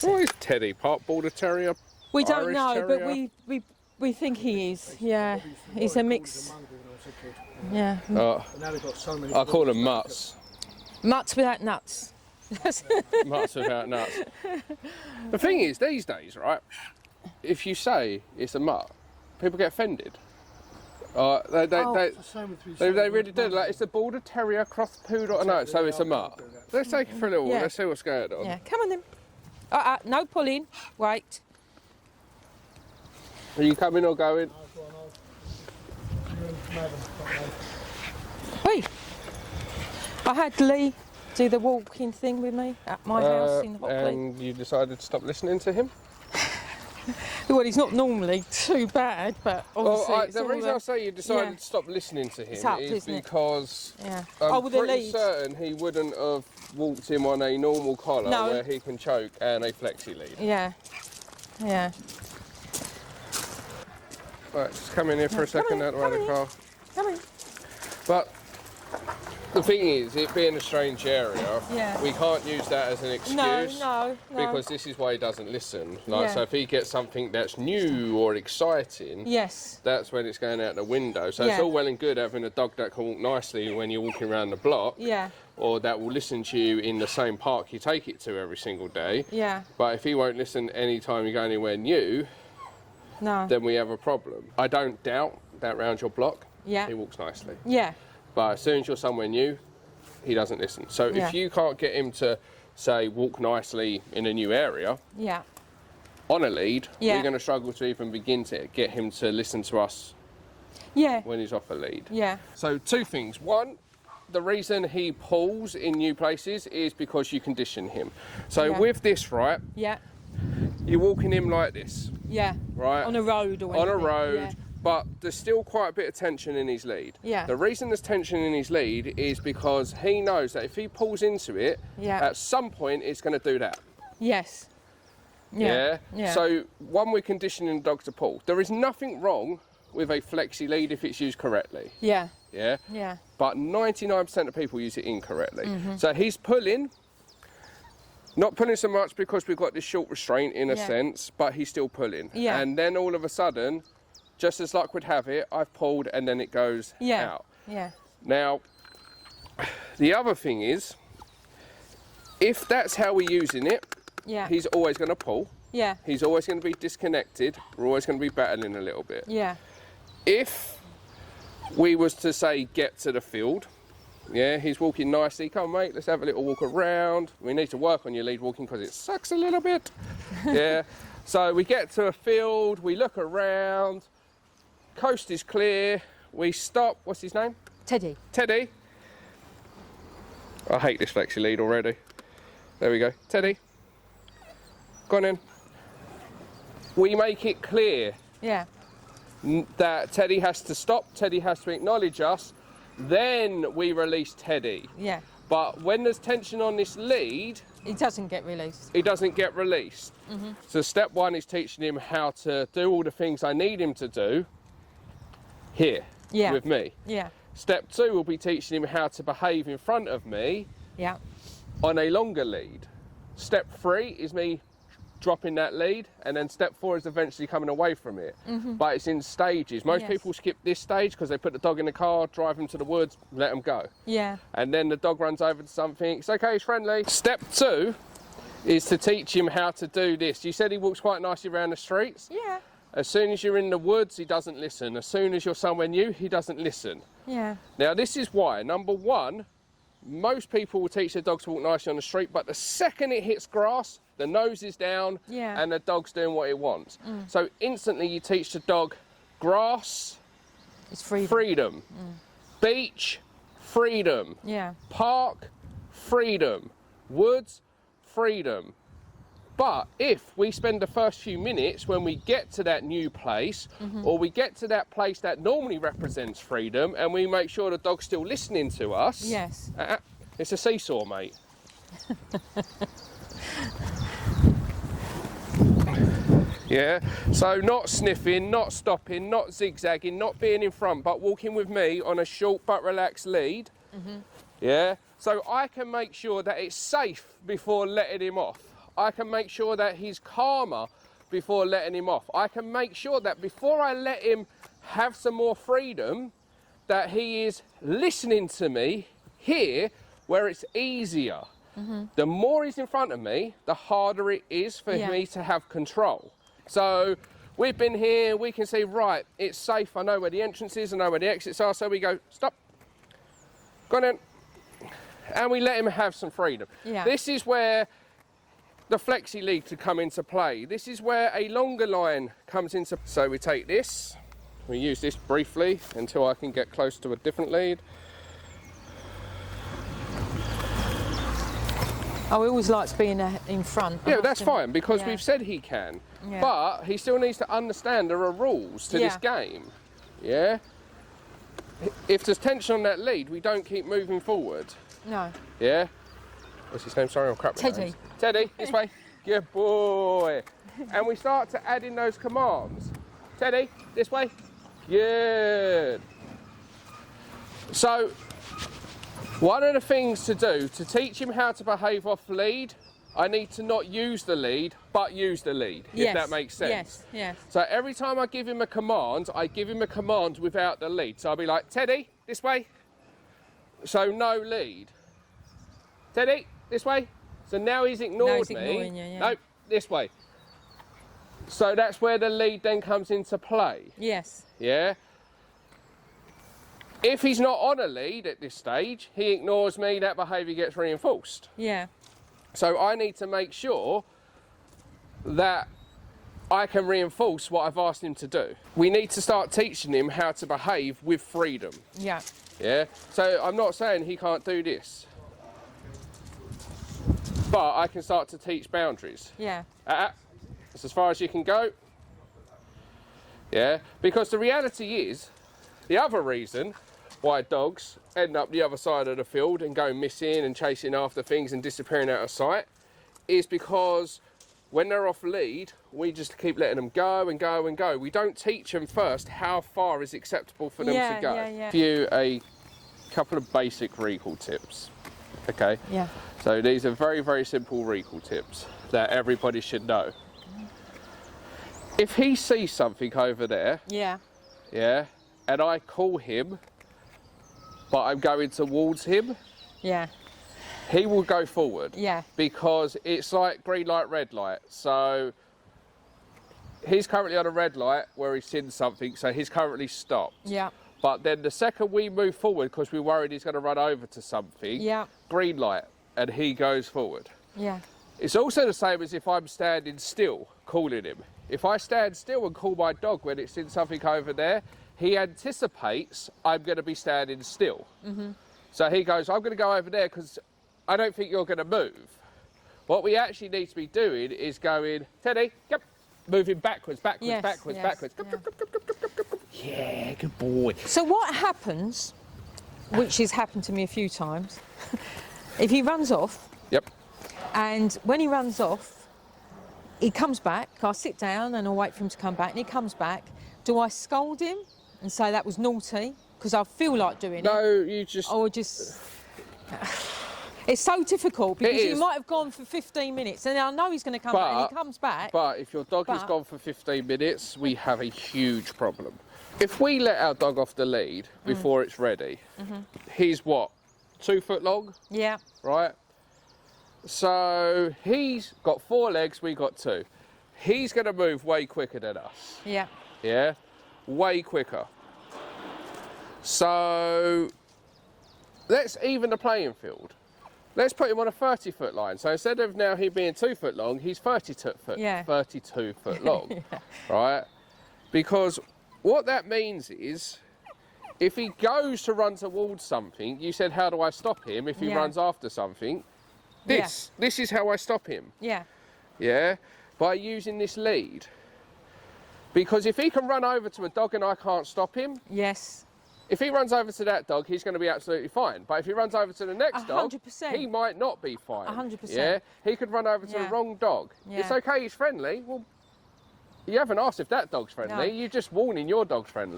What is Teddy? Part Border Terrier? We don't Irish know, Terrier? but we think he is. Yeah, he's a mix. Yeah, Now they've got so many. I call them mutts. mutts without nuts. Mutts without nuts. The thing is, these days, right, if you say it's a mutt, people get offended. They really do. Like, it's a Border Terrier cross poodle. No, so it's a mutt. Let's take it for a little walk. Let's see what's going on. Yeah, come on then. No pulling. Wait. Are you coming or going? Hey, I had Lee do the walking thing with me at my house in Hockley. And you decided to stop listening to him? Well, he's not normally too bad, but obviously the reason I say you decided to stop listening to him is because I'm pretty certain he wouldn't have walked him on a normal collar where he can choke and a flexi lead. Yeah, yeah. Right, just come in here for a second out of the car. Come in. But the thing is, it being a strange area, we can't use that as an excuse. No. Because this is why he doesn't listen. So if he gets something that's new or exciting, that's when it's going out the window. So it's all well and good having a dog that can walk nicely when you're walking around the block, or that will listen to you in the same park you take it to every single day. Yeah. But if he won't listen any time you go anywhere new, then we have a problem. I don't doubt that round your block, he walks nicely. Yeah. But as soon as you're somewhere new, he doesn't listen. So if you can't get him to, say, walk nicely in a new area on a lead, we're going to struggle to even begin to get him to listen to us when he's off a lead. Yeah. So two things. One, the reason he pulls in new places is because you condition him. So with this, right, you're walking him like this. Yeah. Right? On a road or anything. On a road. But there's still quite a bit of tension in his lead. Yeah. The reason there's tension in his lead is because he knows that if he pulls into it, at some point it's going to do that. Yes. Yeah. So one, we're conditioning the dog to pull. There is nothing wrong with a flexi lead if it's used correctly. Yeah. Yeah. Yeah. But 99% of people use it incorrectly. So he's pulling. Not pulling so much because we've got this short restraint in a sense, but he's still pulling. Yeah. And then all of a sudden, just as luck would have it, I've pulled and then it goes out. Yeah. Now, the other thing is, if that's how we're using it, he's always going to pull. Yeah. He's always going to be disconnected. We're always going to be battling a little bit. Yeah. If we was to say, get to the field, he's walking nicely. Come on, mate, let's have a little walk around. We need to work on your lead walking because it sucks a little bit. So we get to a field, we look around, coast is clear, we stop. What's his name? Teddy. Teddy. I hate this flexi lead already. There we go. Teddy. Go on in. We make it clear that Teddy has to stop, Teddy has to acknowledge us, then we release Teddy. Yeah. But when there's tension on this lead, he doesn't get released. He doesn't get released. So step one is teaching him how to do all the things I need him to do here with me. Yeah. Step two will be teaching him how to behave in front of me on a longer lead. Step three is me dropping that lead, and then step four is eventually coming away from it. But it's in stages. Most people skip this stage because they put the dog in the car, drive him to the woods, let him go. Yeah. And then the dog runs over to something. It's okay, it's friendly. Step two is to teach him how to do this. You said he walks quite nicely around the streets. Yeah. As soon as you're in the woods, he doesn't listen. As soon as you're somewhere new, he doesn't listen. Yeah. Now, this is why. Number one, most people will teach their dog to walk nicely on the street, but the second it hits grass, the nose is down and the dog's doing what it wants. So instantly you teach the dog grass, it's freedom. Beach, freedom. Yeah. Park, freedom. Woods, freedom. But if we spend the first few minutes when we get to that new place, or we get to that place that normally represents freedom, and we make sure the dog's still listening to us, it's a seesaw, mate. Yeah, so not sniffing, not stopping, not zigzagging, not being in front, but walking with me on a short but relaxed lead. Yeah, so I can make sure that it's safe before letting him off. I can make sure that he's calmer before letting him off. I can make sure that before I let him have some more freedom, that he is listening to me here where it's easier. The more he's in front of me, the harder it is for me to have control. So we've been here, we can see, right, it's safe, I know where the entrance is, I know where the exits are, so we go, stop, go on then, and we let him have some freedom. This is where the flexi lead could come into play. This is where a longer line comes into. So we take this, we use this briefly until I can get close to a different lead. Oh, he always likes being in front. Yeah, that's fine, because we've said he can. But he still needs to understand there are rules to this game. Yeah? If there's tension on that lead, we don't keep moving forward. No. Yeah? What's his name? Sorry, I'll crap my Teddy. names. Teddy, this way. Good boy. And we start to add in those commands. Teddy, this way. Good. So, one of the things to do to teach him how to behave off lead, I need to not use the lead, but use the lead, if that makes sense. Yes. So every time I give him a command, I give him a command without the lead. So I'll be like, Teddy, this way. So no lead. Teddy, this way. So now he's ignored me. Ignoring you, Nope, this way. So that's where the lead then comes into play. Yes. Yeah? If he's not on a lead at this stage, he ignores me, that behaviour gets reinforced. Yeah. So I need to make sure that I can reinforce what I've asked him to do. We need to start teaching him how to behave with freedom. Yeah. Yeah? So I'm not saying he can't do this, but I can start to teach boundaries. Yeah. That's as far as you can go. Yeah? Because the reality is, the other reason why dogs end up the other side of the field and go missing and chasing after things and disappearing out of sight is because when they're off lead, we just keep letting them go and go and go. We don't teach them first how far is acceptable for them to go. Give you a couple of basic recall tips. Okay? Yeah. So these are very, very simple recall tips that everybody should know. If he sees something over there, yeah, and I call him, but I'm going towards him, he will go forward. Yeah. Because it's like green light, red light. So he's currently on a red light where he's seen something, so he's currently stopped. Yeah. But then the second we move forward, because we're worried he's going to run over to something, green light, and he goes forward. Yeah. It's also the same as if I'm standing still, calling him. If I stand still and call my dog when it's in something over there, he anticipates I'm going to be standing still. So he goes, I'm going to go over there because I don't think you're going to move. What we actually need to be doing is going, Teddy, yep, moving backwards. Yeah, good boy. So what happens, which has happened to me a few times, if he runs off, and when he runs off, he comes back, I sit down and I'll wait for him to come back, and he comes back, do I scold him and say that was naughty, because I feel like doing it? No, you just... Or just... It's so difficult, because you might have gone for 15 minutes, and I know he's going to come back, and he comes back. But if your dog has gone for 15 minutes, we have a huge problem. If we let our dog off the lead before it's ready, he's what, 2 foot long? Yeah. Right? So he's got 4 legs, we got 2. He's going to move way quicker than us. Yeah. Yeah? Way quicker. So let's even the playing field. Let's put him on a 30-foot line. So instead of now he being 2 foot long, he's 32 foot long, right? Because what that means is, if he goes to run towards something, you said, how do I stop him if he runs after something? This is how I stop him. Yeah. Yeah? By using this lead. Because if he can run over to a dog and I can't stop him, if he runs over to that dog, he's going to be absolutely fine. But if he runs over to the next 100%. dog, he might not be fine. 100%. Yeah? He could run over to the wrong dog. It's okay, he's friendly. Well, you haven't asked if that dog's friendly. You're just warning your dog's friendly.